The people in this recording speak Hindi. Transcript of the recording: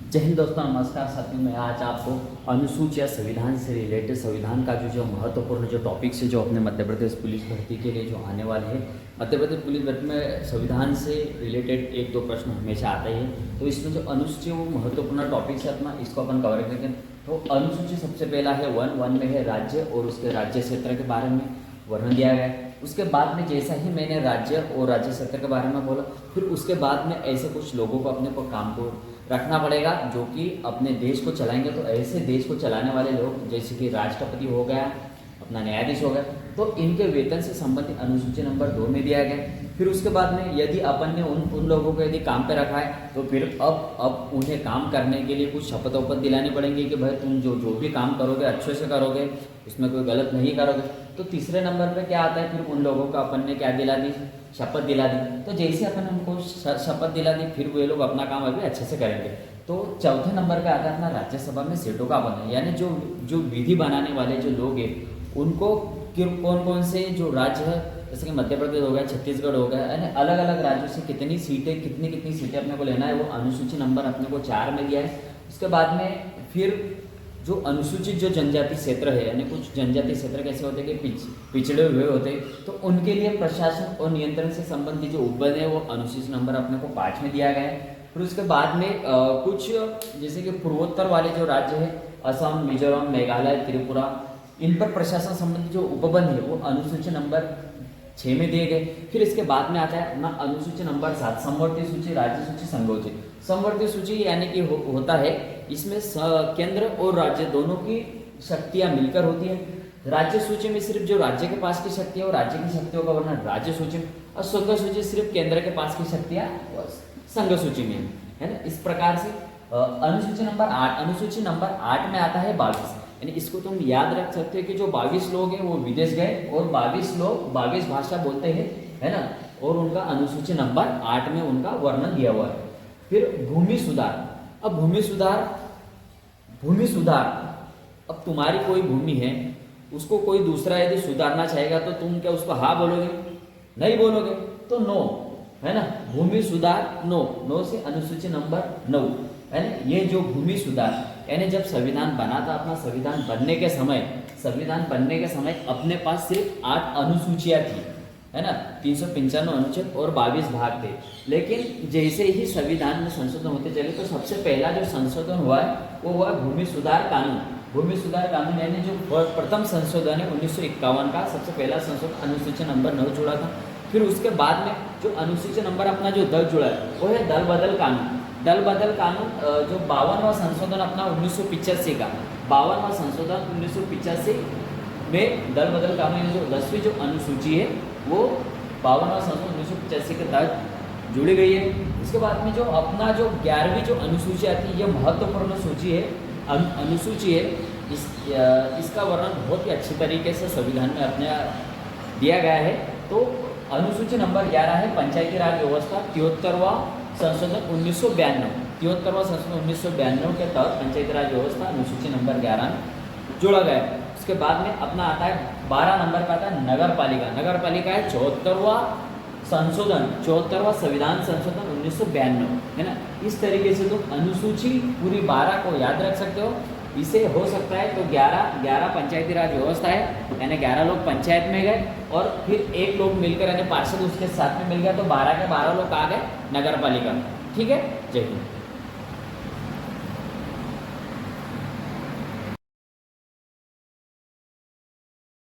जय हिंद दोस्तों, नमस्कार साथियों। मैं आज आपको अनुसूचित संविधान से रिलेटेड संविधान का जो महत्वपूर्ण जो टॉपिक्स है जो अपने मध्य प्रदेश पुलिस भर्ती के लिए जो आने वाले हैं। मध्य प्रदेश पुलिस भर्ती में संविधान से रिलेटेड एक दो प्रश्न हमेशा आता ही है, तो इसमें जो अनुसूचित वो महत्वपूर्ण टॉपिक्स है अपना, इसको अपन कवर करेंगे। तो अनुसूचित सबसे पहला है वन में है राज्य और उसके राज्य क्षेत्र के बारे में वर्णन दिया गया है। उसके बाद में जैसा ही मैंने राज्य और राज्य क्षेत्र के बारे में बोला, फिर उसके बाद में ऐसे कुछ लोगों को अपने को काम को रखना पड़ेगा जो कि अपने देश को चलाएंगे। तो ऐसे देश को चलाने वाले लोग जैसे कि राष्ट्रपति हो गया, अपना न्यायाधीश हो गया, तो इनके वेतन से संबंधित अनुसूची नंबर 2 में दिया गया। फिर उसके बाद में यदि अपन ने उन लोगों को यदि काम पे रखा है तो फिर अब उन्हें काम करने के लिए कुछ शपथ वपथ दिलानी पड़ेंगी कि भाई तुम जो भी काम करोगे अच्छे से करोगे, उसमें कोई गलत नहीं करोगे। तो तीसरे नंबर पे क्या आता है, फिर उन लोगों को अपन ने क्या दिला दी, शपथ दिला दी। तो जैसे अपन उनको शपथ दिला दी, फिर वो लोग अपना काम अभी अच्छे से करेंगे। तो चौथे नंबर पे आता है अपना राज्यसभा में सीटों का बनना, यानी जो विधि बनाने वाले जो लोग हैं उनको कौन कौन से जो राज्य है, जैसे कि मध्य प्रदेश हो गया, छत्तीसगढ़ हो गया, यानी अलग अलग राज्यों से कितनी सीटें अपने को लेना है, वो अनुसूची नंबर अपने को 4 में दिया है। उसके बाद में फिर जो अनुसूचित जो जनजाति क्षेत्र है, यानी कुछ जनजाति क्षेत्र कैसे होते हैं कि पिछड़े हुए होते हैं, तो उनके लिए प्रशासन और नियंत्रण से संबंधित जो उपबंध है वो अनुसूचित नंबर अपने को 5 में दिया गया है। फिर उसके बाद में कुछ जैसे कि पूर्वोत्तर वाले जो राज्य है, असम, मिजोरम, मेघालय, त्रिपुरा, इन पर प्रशासन संबंधी जो उपबंध है वो अनुसूची नंबर 6 में दिए गए। फिर इसके बाद में आता है अपना अनुसूची नंबर 7 समवर्ती सूची, राज्य सूची, संघोची। समवर्ती सूची यानी कि होता है इसमें केंद्र और राज्य दोनों की शक्तियां मिलकर होती है। राज्य सूची में सिर्फ जो राज्य के पास की शक्ति है वो राज्य की शक्तियों का वर्णन राज्य सूची में, और संघ सूची सिर्फ केंद्र के पास की शक्तियां संघ सूची में है ना। इस प्रकार से अनुसूची नंबर 8 में आता है 22, यानी इसको तुम याद रख सकते हो कि जो 22 लोग हैं वो विदेश गए और 22 लोग 22 भाषा बोलते हैं, है ना, और उनका अनुसूची नंबर 8 में उनका वर्णन दिया हुआ है। फिर भूमि सुधार। अब भूमि सुधार, अब तुम्हारी कोई भूमि है, उसको कोई दूसरा यदि सुधारना चाहेगा तो तुम क्या उसको हाँ बोलोगे? नहीं बोलोगे, तो नो, है ना। भूमि सुधार नो से अनुसूची नंबर 9, है ना। ये जो भूमि सुधार यानी जब संविधान बना था, अपना संविधान बनने के समय अपने पास सिर्फ 8 अनुसूचियां थी, है ना। 395 अनुच्छेद और 22 भाग थे। लेकिन जैसे ही संविधान में संशोधन होते चले तो सबसे पहला जो संशोधन हुआ है वो हुआ भूमि सुधार कानून यानी जो प्रथम संशोधन है 1951 का सबसे पहला संशोधन अनुसूची नंबर 9 जुड़ा था। फिर उसके बाद में जो अनुसूची नंबर अपना जो 10 जुड़ा है वो है दल बदल कानून। जो 52वां संशोधन अपना 1985 का 52वां संशोधन 1985 में दल बदल कानून जो 10वीं जो अनुसूची है वो 52वां संशोधन 1985 के तहत जुड़ी गई है। इसके बाद में जो अपना जो 11वीं जो अनुसूची आती है, यह महत्वपूर्ण सूची है, अनुसूची है। इसका वर्णन बहुत ही अच्छी तरीके से संविधान में अपने दिया गया है। तो अनुसूची नंबर 11 है पंचायती राज व्यवस्था, 73वां संशोधन 1992 के तहत पंचायती राज व्यवस्था अनुसूची नंबर 11 में जोड़ा गया है। उसके बाद में अपना आता है 12 नंबर का आता है नगर पालिका है 74वां संविधान संशोधन 1992, है ना। इस तरीके से तुम अनुसूची पूरी 12 को याद रख सकते हो। इसे हो सकता है तो 11 पंचायती राज व्यवस्था है, यानी 11 लोग पंचायत में गए और फिर एक लोग मिलकर यानी पार्षद उसके साथ में मिल गया, तो 12 के 12 लोग आ गए नगर पालिका। ठीक है, जय हिंद।